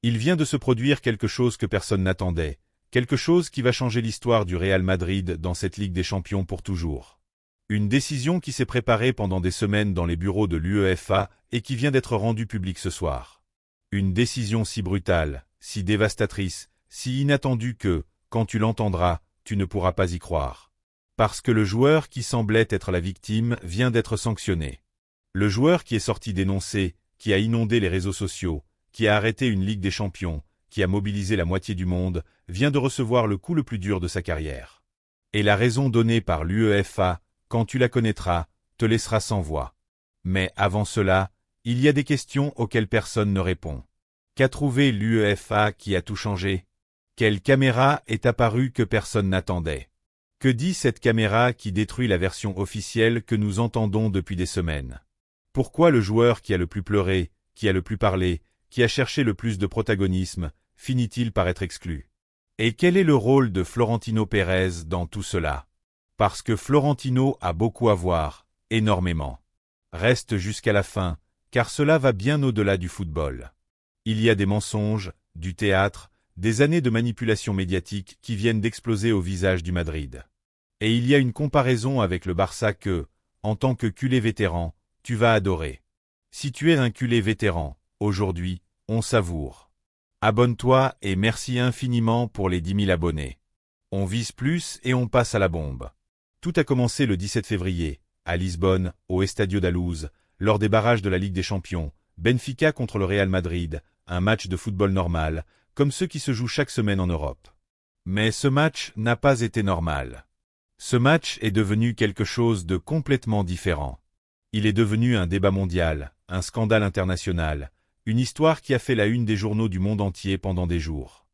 Il vient de se produire quelque chose que personne n'attendait, quelque chose qui va changer l'histoire du Real Madrid dans cette Ligue des Champions pour toujours. Une décision qui s'est préparée pendant des semaines dans les bureaux de l'UEFA et qui vient d'être rendue publique ce soir. Une décision si brutale, si dévastatrice, si inattendue que, quand tu l'entendras, tu ne pourras pas y croire. Parce que le joueur qui semblait être la victime vient d'être sanctionné. Le joueur qui est sorti dénoncer, qui a inondé les réseaux sociaux, qui a arrêté une Ligue des Champions, qui a mobilisé la moitié du monde, vient de recevoir le coup le plus dur de sa carrière. Et la raison donnée par l'UEFA, quand tu la connaîtras, te laissera sans voix. Mais avant cela, il y a des questions auxquelles personne ne répond. Qu'a trouvé l'UEFA qui a tout changé? Quelle caméra est apparue que personne n'attendait? Que dit cette caméra qui détruit la version officielle que nous entendons depuis des semaines? Pourquoi le joueur qui a le plus pleuré, qui a le plus parlé, qui a cherché le plus de protagonisme, finit-il par être exclu? Et quel est le rôle de Florentino Pérez dans tout cela? Parce que Florentino a beaucoup à voir, énormément. Reste jusqu'à la fin, car cela va bien au-delà du football. Il y a des mensonges, du théâtre, des années de manipulation médiatique qui viennent d'exploser au visage du Madrid. Et il y a une comparaison avec le Barça que, en tant que culé vétéran, tu vas adorer. Si tu es un culé vétéran, aujourd'hui, on savoure. Abonne-toi et merci infiniment pour les 10 000 abonnés. On vise plus et on passe à la bombe. Tout a commencé le 17 février, à Lisbonne, au Estadio da Luz, lors des barrages de la Ligue des Champions, Benfica contre le Real Madrid, un match de football normal, comme ceux qui se jouent chaque semaine en Europe. Mais ce match n'a pas été normal. Ce match est devenu quelque chose de complètement différent. Il est devenu un débat mondial, un scandale international, une histoire qui a fait la une des journaux du monde entier pendant des jours.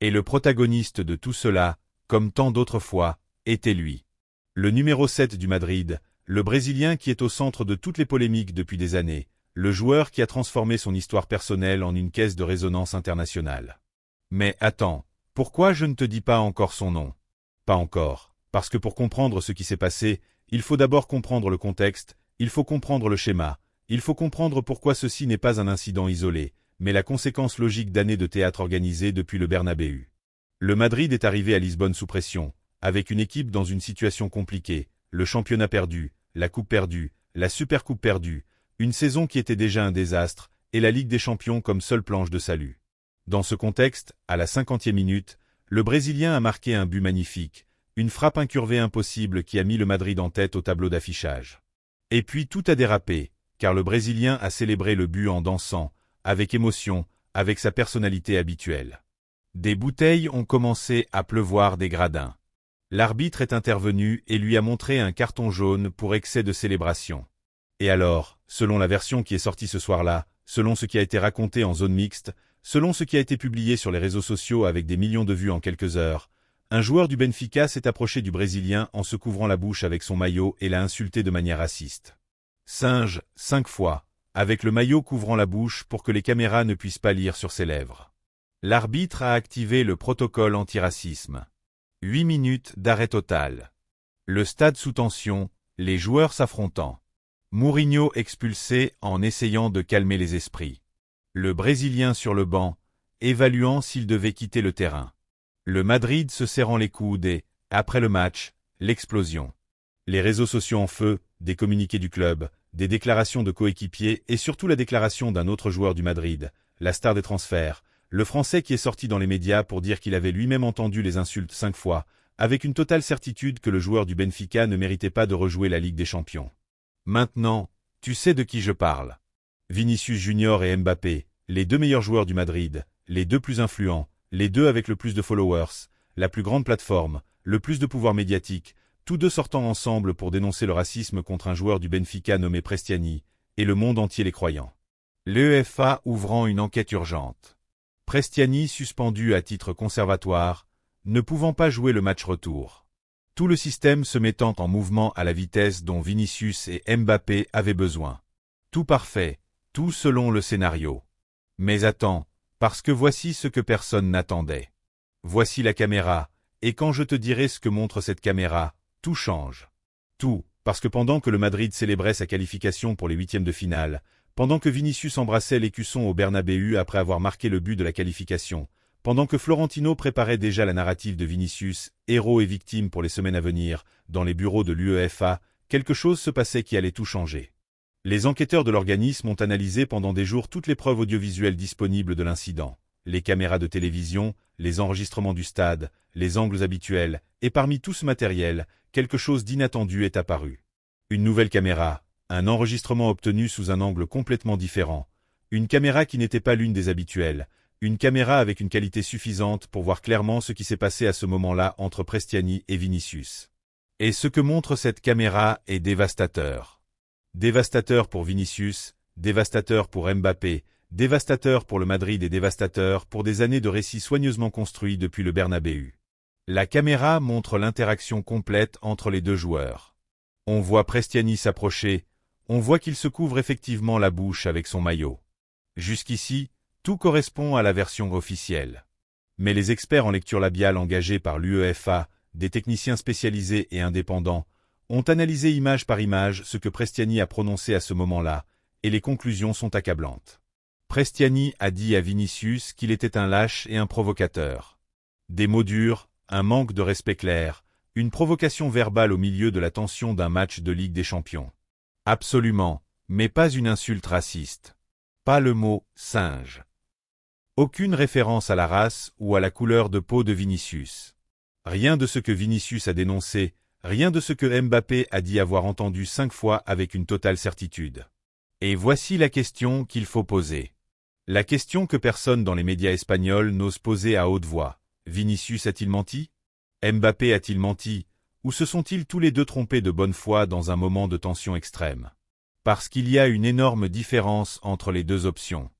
Et le protagoniste de tout cela, comme tant d'autres fois, était lui. Le numéro 7 du Madrid, le Brésilien qui est au centre de toutes les polémiques depuis des années, le joueur qui a transformé son histoire personnelle en une caisse de résonance internationale. Mais attends, pourquoi je ne te dis pas encore son nom? Pas encore, parce que pour comprendre ce qui s'est passé, il faut d'abord comprendre le contexte, il faut comprendre le schéma, il faut comprendre pourquoi ceci n'est pas un incident isolé, mais la conséquence logique d'années de théâtre organisé depuis le Bernabéu. Le Madrid est arrivé à Lisbonne sous pression, avec une équipe dans une situation compliquée, le championnat perdu, la coupe perdue, la Supercoupe perdue, une saison qui était déjà un désastre, et la Ligue des Champions comme seule planche de salut. Dans ce contexte, à la 50e minute, le Brésilien a marqué un but magnifique, une frappe incurvée impossible qui a mis le Madrid en tête au tableau d'affichage. Et puis tout a dérapé, car le Brésilien a célébré le but en dansant, avec émotion, avec sa personnalité habituelle. Des bouteilles ont commencé à pleuvoir des gradins. L'arbitre est intervenu et lui a montré un carton jaune pour excès de célébration. Et alors, selon la version qui est sortie ce soir-là, selon ce qui a été raconté en zone mixte, selon ce qui a été publié sur les réseaux sociaux avec des millions de vues en quelques heures, un joueur du Benfica s'est approché du Brésilien en se couvrant la bouche avec son maillot et l'a insulté de manière raciste. Singe, 5 fois, avec le maillot couvrant la bouche pour que les caméras ne puissent pas lire sur ses lèvres. L'arbitre a activé le protocole antiracisme. 8 minutes d'arrêt total. Le stade sous tension, les joueurs s'affrontant. Mourinho expulsé en essayant de calmer les esprits. Le Brésilien sur le banc, évaluant s'il devait quitter le terrain. Le Madrid se serrant les coudes et, après le match, l'explosion. Les réseaux sociaux en feu, des communiqués du club, des déclarations de coéquipiers et surtout la déclaration d'un autre joueur du Madrid, la star des transferts, le Français qui est sorti dans les médias pour dire qu'il avait lui-même entendu les insultes 5 fois, avec une totale certitude que le joueur du Benfica ne méritait pas de rejouer la Ligue des Champions. Maintenant, tu sais de qui je parle. Vinicius Junior et Mbappé, les 2 meilleurs joueurs du Madrid, les 2 plus influents, les 2 avec le plus de followers, la plus grande plateforme, le plus de pouvoir médiatique, tous 2 sortant ensemble pour dénoncer le racisme contre un joueur du Benfica nommé Prestiani, et le monde entier les croyant. L'UEFA ouvrant une enquête urgente. Prestiani suspendu à titre conservatoire, ne pouvant pas jouer le match retour. Tout le système se mettant en mouvement à la vitesse dont Vinicius et Mbappé avaient besoin. Tout parfait, tout selon le scénario. Mais attends, parce que voici ce que personne n'attendait. Voici la caméra, et quand je te dirai ce que montre cette caméra, tout change. Tout, parce que pendant que le Madrid célébrait sa qualification pour les 8e de finale, pendant que Vinicius embrassait l'écusson au Bernabéu après avoir marqué le but de la qualification, pendant que Florentino préparait déjà la narrative de Vinicius, héros et victime pour les semaines à venir, dans les bureaux de l'UEFA, quelque chose se passait qui allait tout changer. Les enquêteurs de l'organisme ont analysé pendant des jours toutes les preuves audiovisuelles disponibles de l'incident, les caméras de télévision, les enregistrements du stade, les angles habituels, et parmi tout ce matériel, quelque chose d'inattendu est apparu. Une nouvelle caméra, un enregistrement obtenu sous un angle complètement différent, une caméra qui n'était pas l'une des habituelles, une caméra avec une qualité suffisante pour voir clairement ce qui s'est passé à ce moment-là entre Prestiani et Vinicius. Et ce que montre cette caméra est dévastateur. Dévastateur pour Vinicius, dévastateur pour Mbappé, dévastateur pour le Madrid et dévastateur pour des années de récits soigneusement construits depuis le Bernabéu. La caméra montre l'interaction complète entre les deux joueurs. On voit Prestiani s'approcher, on voit qu'il se couvre effectivement la bouche avec son maillot. Jusqu'ici, tout correspond à la version officielle. Mais les experts en lecture labiale engagés par l'UEFA, des techniciens spécialisés et indépendants, ont analysé image par image ce que Prestiani a prononcé à ce moment-là, et les conclusions sont accablantes. Prestiani a dit à Vinicius qu'il était un lâche et un provocateur. Des mots durs, un manque de respect clair, une provocation verbale au milieu de la tension d'un match de Ligue des Champions. Absolument, mais pas une insulte raciste. Pas le mot « singe ». Aucune référence à la race ou à la couleur de peau de Vinicius. Rien de ce que Vinicius a dénoncé, rien de ce que Mbappé a dit avoir entendu 5 fois avec une totale certitude. Et voici la question qu'il faut poser. La question que personne dans les médias espagnols n'ose poser à haute voix. Vinicius a-t-il menti? Mbappé a-t-il menti? Ou se sont-ils tous les deux trompés de bonne foi dans un moment de tension extrême? Parce qu'il y a une énorme différence entre les deux options.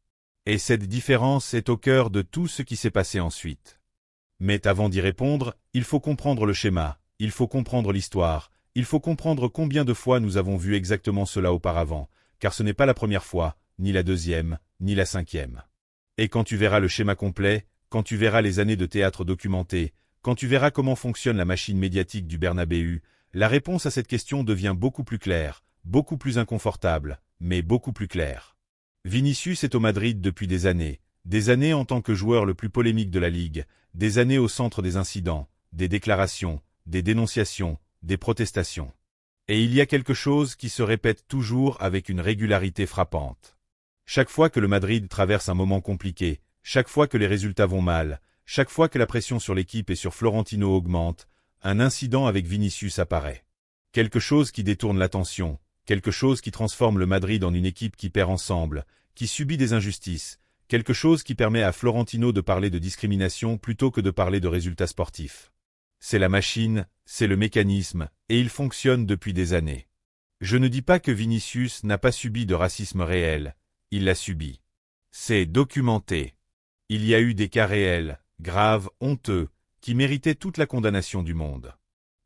Et cette différence est au cœur de tout ce qui s'est passé ensuite. Mais avant d'y répondre, il faut comprendre le schéma, il faut comprendre l'histoire, il faut comprendre combien de fois nous avons vu exactement cela auparavant, car ce n'est pas la première fois, ni la deuxième, ni la 5e. Et quand tu verras le schéma complet, quand tu verras les années de théâtre documentées, quand tu verras comment fonctionne la machine médiatique du Bernabéu, la réponse à cette question devient beaucoup plus claire, beaucoup plus inconfortable, mais beaucoup plus claire. Vinicius est au Madrid depuis des années en tant que joueur le plus polémique de la Ligue, des années au centre des incidents, des déclarations, des dénonciations, des protestations. Et il y a quelque chose qui se répète toujours avec une régularité frappante. Chaque fois que le Madrid traverse un moment compliqué, chaque fois que les résultats vont mal, chaque fois que la pression sur l'équipe et sur Florentino augmente, un incident avec Vinicius apparaît. Quelque chose qui détourne l'attention, quelque chose qui transforme le Madrid en une équipe qui perd ensemble, qui subit des injustices, quelque chose qui permet à Florentino de parler de discrimination plutôt que de parler de résultats sportifs. C'est la machine, c'est le mécanisme, et il fonctionne depuis des années. Je ne dis pas que Vinicius n'a pas subi de racisme réel, il l'a subi. C'est documenté. Il y a eu des cas réels, graves, honteux, qui méritaient toute la condamnation du monde.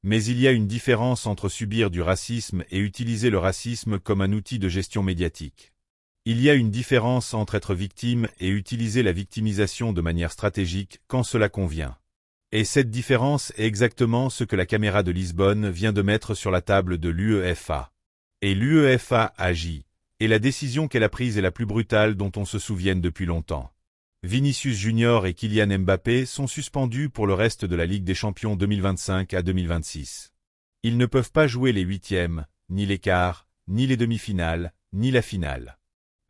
Mais il y a une différence entre subir du racisme et utiliser le racisme comme un outil de gestion médiatique. Il y a une différence entre être victime et utiliser la victimisation de manière stratégique quand cela convient. Et cette différence est exactement ce que la caméra de Lisbonne vient de mettre sur la table de l'UEFA. Et l'UEFA agit, et la décision qu'elle a prise est la plus brutale dont on se souvienne depuis longtemps. Vinicius Junior et Kylian Mbappé sont suspendus pour le reste de la Ligue des Champions 2025 à 2026. Ils ne peuvent pas jouer les 8e, ni les quarts, ni les demi-finales, ni la finale.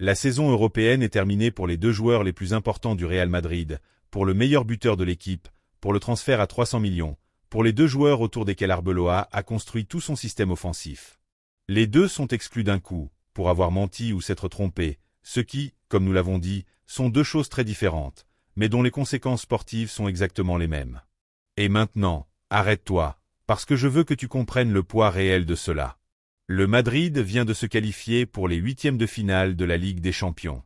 La saison européenne est terminée pour les deux joueurs les plus importants du Real Madrid, pour le meilleur buteur de l'équipe, pour le transfert à 300 millions, pour les deux joueurs autour desquels Arbeloa a construit tout son système offensif. Les deux sont exclus d'un coup, pour avoir menti ou s'être trompés, ce qui, comme nous l'avons dit, sont deux choses très différentes, mais dont les conséquences sportives sont exactement les mêmes. Et maintenant, arrête-toi, parce que je veux que tu comprennes le poids réel de cela. Le Madrid vient de se qualifier pour les 8e de finale de la Ligue des Champions.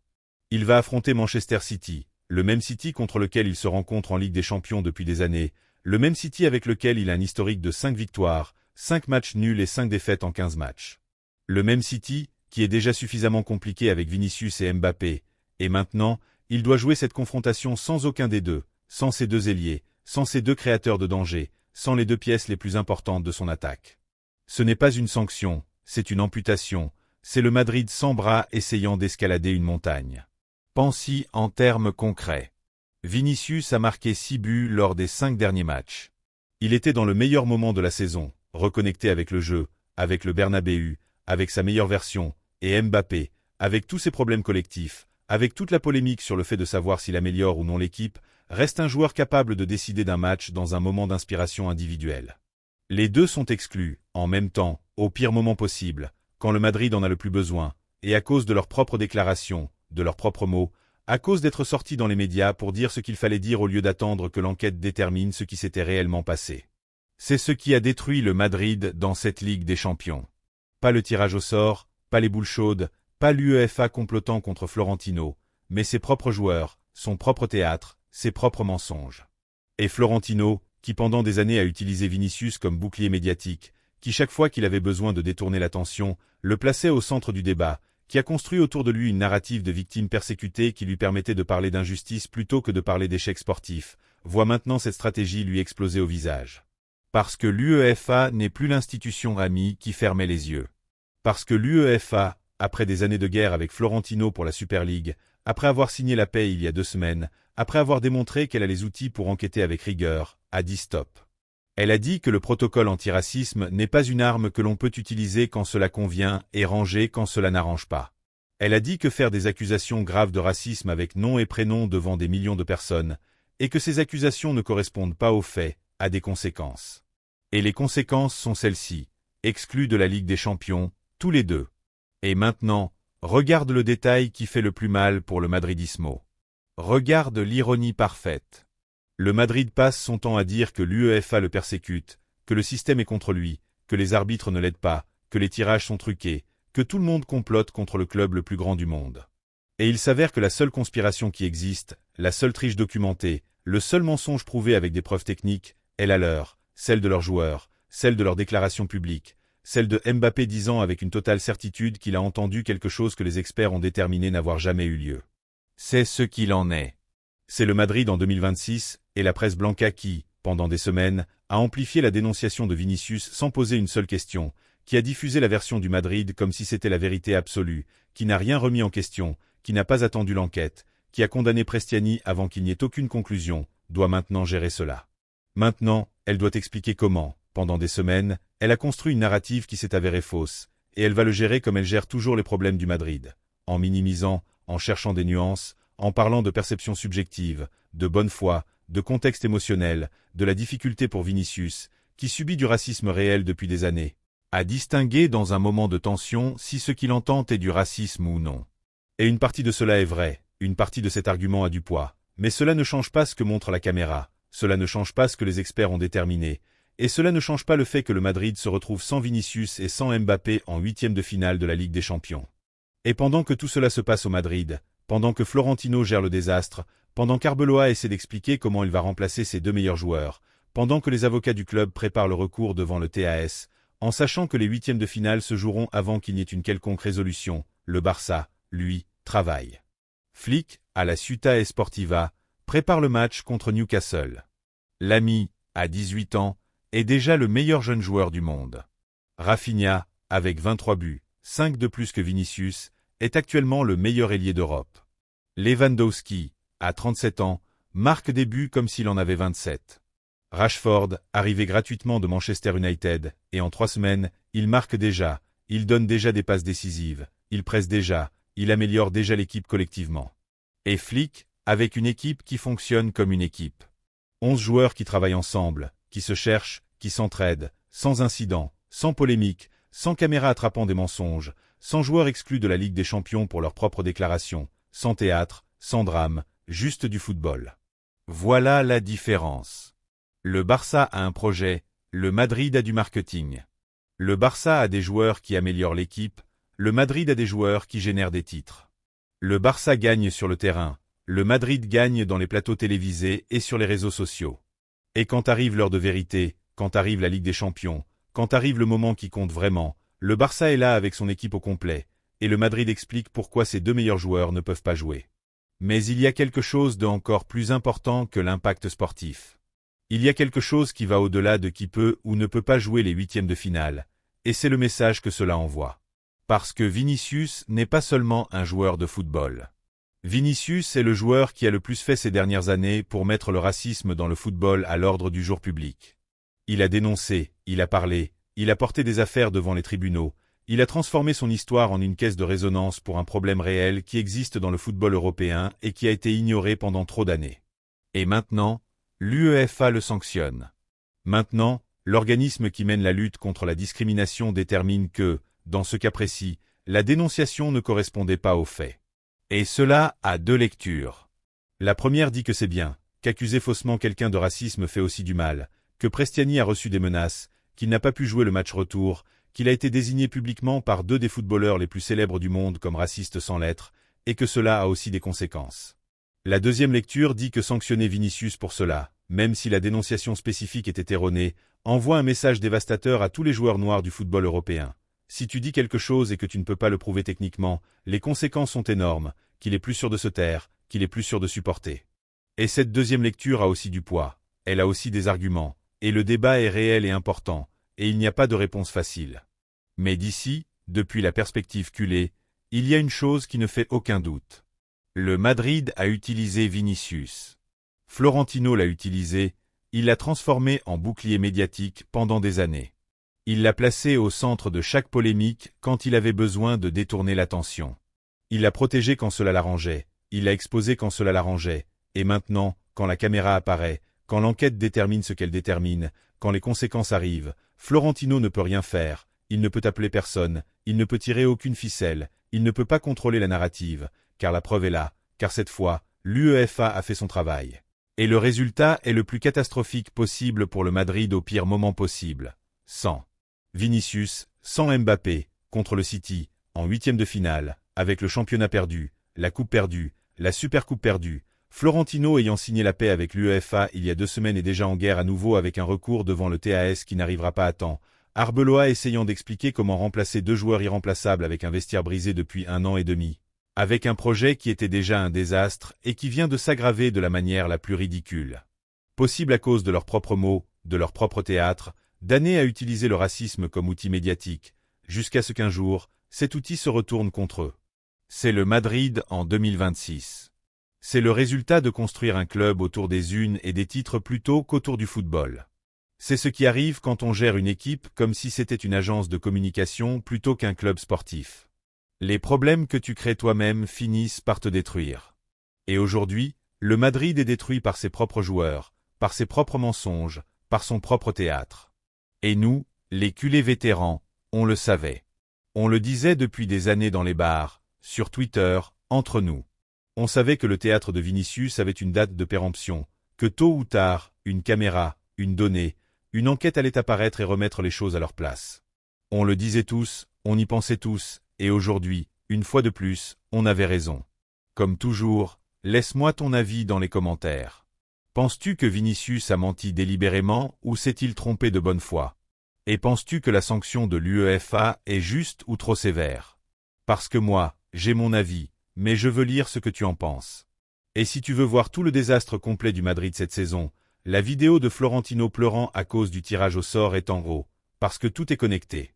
Il va affronter Manchester City, le même City contre lequel il se rencontre en Ligue des Champions depuis des années, le même City avec lequel il a un historique de 5 victoires, 5 matchs nuls et 5 défaites en 15 matchs. Le même City, qui est déjà suffisamment compliqué avec Vinicius et Mbappé, et maintenant, il doit jouer cette confrontation sans aucun des deux, sans ses deux ailiers, sans ses deux créateurs de danger, sans les deux pièces les plus importantes de son attaque. Ce n'est pas une sanction, c'est une amputation, C'est le Madrid sans bras essayant d'escalader une montagne. Pensez en termes concrets. Vinicius a marqué 6 buts lors des 5 derniers matchs. Il était dans le meilleur moment de la saison, reconnecté avec le jeu, avec le Bernabéu, avec sa meilleure version, et Mbappé, avec tous ses problèmes collectifs, avec toute la polémique sur le fait de savoir s'il améliore ou non l'équipe, reste un joueur capable de décider d'un match dans un moment d'inspiration individuelle. Les deux sont exclus, en même temps, au pire moment possible, quand le Madrid en a le plus besoin, et à cause de leurs propres déclarations, de leurs propres mots, à cause d'être sortis dans les médias pour dire ce qu'il fallait dire au lieu d'attendre que l'enquête détermine ce qui s'était réellement passé. C'est ce qui a détruit le Madrid dans cette Ligue des Champions. Pas le tirage au sort, pas les boules chaudes, pas l'UEFA complotant contre Florentino, mais ses propres joueurs, son propre théâtre, ses propres mensonges. Et Florentino, qui pendant des années a utilisé Vinicius comme bouclier médiatique, qui chaque fois qu'il avait besoin de détourner l'attention, le plaçait au centre du débat, qui a construit autour de lui une narrative de victimes persécutées qui lui permettait de parler d'injustice plutôt que de parler d'échecs sportifs, voit maintenant cette stratégie lui exploser au visage. Parce que l'UEFA n'est plus l'institution amie qui fermait les yeux. Parce que l'UEFA, après des années de guerre avec Florentino pour la Super League, après avoir signé la paix il y a 2 semaines, après avoir démontré qu'elle a les outils pour enquêter avec rigueur, a dit stop. Elle a dit que le protocole antiracisme n'est pas une arme que l'on peut utiliser quand cela convient et ranger quand cela n'arrange pas. Elle a dit que faire des accusations graves de racisme avec nom et prénom devant des millions de personnes, et que ces accusations ne correspondent pas aux faits, a des conséquences. Et les conséquences sont celles-ci, exclus de la Ligue des Champions, tous les deux. Et maintenant, regarde le détail qui fait le plus mal pour le madridismo. Regarde l'ironie parfaite. Le Madrid passe son temps à dire que l'UEFA le persécute, que le système est contre lui, que les arbitres ne l'aident pas, que les tirages sont truqués, que tout le monde complote contre le club le plus grand du monde. Et il s'avère que la seule conspiration qui existe, la seule triche documentée, le seul mensonge prouvé avec des preuves techniques, est la leur, celle de leurs joueurs, celle de leurs déclarations publiques, celle de Mbappé disant avec une totale certitude qu'il a entendu quelque chose que les experts ont déterminé n'avoir jamais eu lieu. C'est ce qu'il en est. C'est le Madrid en 2026, et la presse blanca qui, pendant des semaines, a amplifié la dénonciation de Vinicius sans poser une seule question, qui a diffusé la version du Madrid comme si c'était la vérité absolue, qui n'a rien remis en question, qui n'a pas attendu l'enquête, qui a condamné Prestiani avant qu'il n'y ait aucune conclusion, doit maintenant gérer cela. Maintenant, elle doit expliquer comment, pendant des semaines, elle a construit une narrative qui s'est avérée fausse, et elle va le gérer comme elle gère toujours les problèmes du Madrid, en minimisant, en cherchant des nuances, en parlant de perception subjective, de bonne foi, de contexte émotionnel, de la difficulté pour Vinicius, qui subit du racisme réel depuis des années, à distinguer dans un moment de tension si ce qu'il entend est du racisme ou non. Et une partie de cela est vraie, une partie de cet argument a du poids, mais cela ne change pas ce que montre la caméra, cela ne change pas ce que les experts ont déterminé, et cela ne change pas le fait que le Madrid se retrouve sans Vinicius et sans Mbappé en 8e de finale de la Ligue des Champions. Et pendant que tout cela se passe au Madrid, pendant que Florentino gère le désastre, pendant qu'Arbeloa essaie d'expliquer comment il va remplacer ses 2 meilleurs joueurs, pendant que les avocats du club préparent le recours devant le TAS, en sachant que les 8e de finale se joueront avant qu'il n'y ait une quelconque résolution, le Barça, lui, travaille. Flick, à la Ciutat Esportiva, prépare le match contre Newcastle. L'ami, à 18 ans, est déjà le meilleur jeune joueur du monde. Rafinha, avec 23 buts, 5 de plus que Vinicius, est actuellement le meilleur ailier d'Europe. Lewandowski, à 37 ans, marque des buts comme s'il en avait 27. Rashford, arrivé gratuitement de Manchester United, et en 3 semaines, il marque déjà, il donne déjà des passes décisives, il presse déjà, il améliore déjà l'équipe collectivement. Et Flick, avec une équipe qui fonctionne comme une équipe. 11 joueurs qui travaillent ensemble, qui se cherchent, qui s'entraident, sans incident, sans polémique, sans caméra attrapant des mensonges, sans joueurs exclus de la Ligue des Champions pour leurs propres déclarations, sans théâtre, sans drame, juste du football. Voilà la différence. Le Barça a un projet, le Madrid a du marketing. Le Barça a des joueurs qui améliorent l'équipe, le Madrid a des joueurs qui génèrent des titres. Le Barça gagne sur le terrain, le Madrid gagne dans les plateaux télévisés et sur les réseaux sociaux. Et quand arrive l'heure de vérité, quand arrive la Ligue des Champions, quand arrive le moment qui compte vraiment, le Barça est là avec son équipe au complet, et le Madrid explique pourquoi ses 2 meilleurs joueurs ne peuvent pas jouer. Mais il y a quelque chose de encore plus important que l'impact sportif. Il y a quelque chose qui va au-delà de qui peut ou ne peut pas jouer les 8e de finale, et c'est le message que cela envoie. Parce que Vinicius n'est pas seulement un joueur de football. Vinicius est le joueur qui a le plus fait ces dernières années pour mettre le racisme dans le football à l'ordre du jour public. Il a dénoncé, il a parlé, il a porté des affaires devant les tribunaux, il a transformé son histoire en une caisse de résonance pour un problème réel qui existe dans le football européen et qui a été ignoré pendant trop d'années. Et maintenant, l'UEFA le sanctionne. Maintenant, l'organisme qui mène la lutte contre la discrimination détermine que, dans ce cas précis, la dénonciation ne correspondait pas aux faits. Et cela a deux lectures. La première dit que c'est bien, qu'accuser faussement quelqu'un de racisme fait aussi du mal, que Prestiani a reçu des menaces, qu'il n'a pas pu jouer le match retour, qu'il a été désigné publiquement par deux des footballeurs les plus célèbres du monde comme raciste sans l'être, et que cela a aussi des conséquences. La deuxième lecture dit que sanctionner Vinicius pour cela, même si la dénonciation spécifique était erronée, envoie un message dévastateur à tous les joueurs noirs du football européen. Si tu dis quelque chose et que tu ne peux pas le prouver techniquement, les conséquences sont énormes, qu'il est plus sûr de se taire, qu'il est plus sûr de supporter. Et cette deuxième lecture a aussi du poids, elle a aussi des arguments, et le débat est réel et important, et il n'y a pas de réponse facile. Mais d'ici, depuis la perspective culée, il y a une chose qui ne fait aucun doute. Le Madrid a utilisé Vinicius. Florentino l'a utilisé, il l'a transformé en bouclier médiatique pendant des années. Il l'a placé au centre de chaque polémique quand il avait besoin de détourner l'attention. Il l'a protégé quand cela l'arrangeait, il l'a exposé quand cela l'arrangeait, et maintenant, quand la caméra apparaît, quand l'enquête détermine ce qu'elle détermine, quand les conséquences arrivent, Florentino ne peut rien faire, il ne peut appeler personne, il ne peut tirer aucune ficelle, il ne peut pas contrôler la narrative, car la preuve est là, car cette fois, l'UEFA a fait son travail. Et le résultat est le plus catastrophique possible pour le Madrid au pire moment possible. Sans Vinicius, sans Mbappé, contre le City, en huitième de finale, avec le championnat perdu, la coupe perdue, la Supercoupe perdue, Florentino ayant signé la paix avec l'UEFA il y a 2 semaines est déjà en guerre à nouveau avec un recours devant le TAS qui n'arrivera pas à temps, Arbeloa essayant d'expliquer comment remplacer 2 joueurs irremplaçables avec un vestiaire brisé depuis 1 an et demi, avec un projet qui était déjà un désastre et qui vient de s'aggraver de la manière la plus ridicule. Possible à cause de leurs propres mots, de leur propre théâtre, d'années à utiliser le racisme comme outil médiatique, jusqu'à ce qu'un jour, cet outil se retourne contre eux. C'est le Madrid en 2026. C'est le résultat de construire un club autour des unes et des titres plutôt qu'autour du football. C'est ce qui arrive quand on gère une équipe comme si c'était une agence de communication plutôt qu'un club sportif. Les problèmes que tu crées toi-même finissent par te détruire. Et aujourd'hui, le Madrid est détruit par ses propres joueurs, par ses propres mensonges, par son propre théâtre. Et nous, les culés vétérans, on le savait. On le disait depuis des années dans les bars, sur Twitter, entre nous. On savait que le théâtre de Vinicius avait une date de péremption, que tôt ou tard, une caméra, une donnée, une enquête allait apparaître et remettre les choses à leur place. On le disait tous, on y pensait tous, et aujourd'hui, une fois de plus, on avait raison. Comme toujours, laisse-moi ton avis dans les commentaires. Penses-tu que Vinicius a menti délibérément ou s'est-il trompé de bonne foi? Et penses-tu que la sanction de l'UEFA est juste ou trop sévère? Parce que moi, j'ai mon avis, mais je veux lire ce que tu en penses. Et si tu veux voir tout le désastre complet du Madrid cette saison, la vidéo de Florentino pleurant à cause du tirage au sort est en haut, parce que tout est connecté.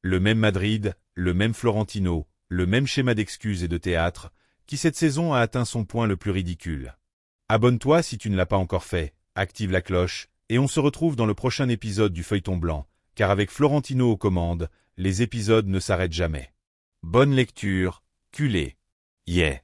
Le même Madrid, le même Florentino, le même schéma d'excuses et de théâtre, qui cette saison a atteint son point le plus ridicule. Abonne-toi si tu ne l'as pas encore fait, active la cloche, et on se retrouve dans le prochain épisode du Feuilleton Blanc, car avec Florentino aux commandes, les épisodes ne s'arrêtent jamais. Bonne lecture, culé. Yeah.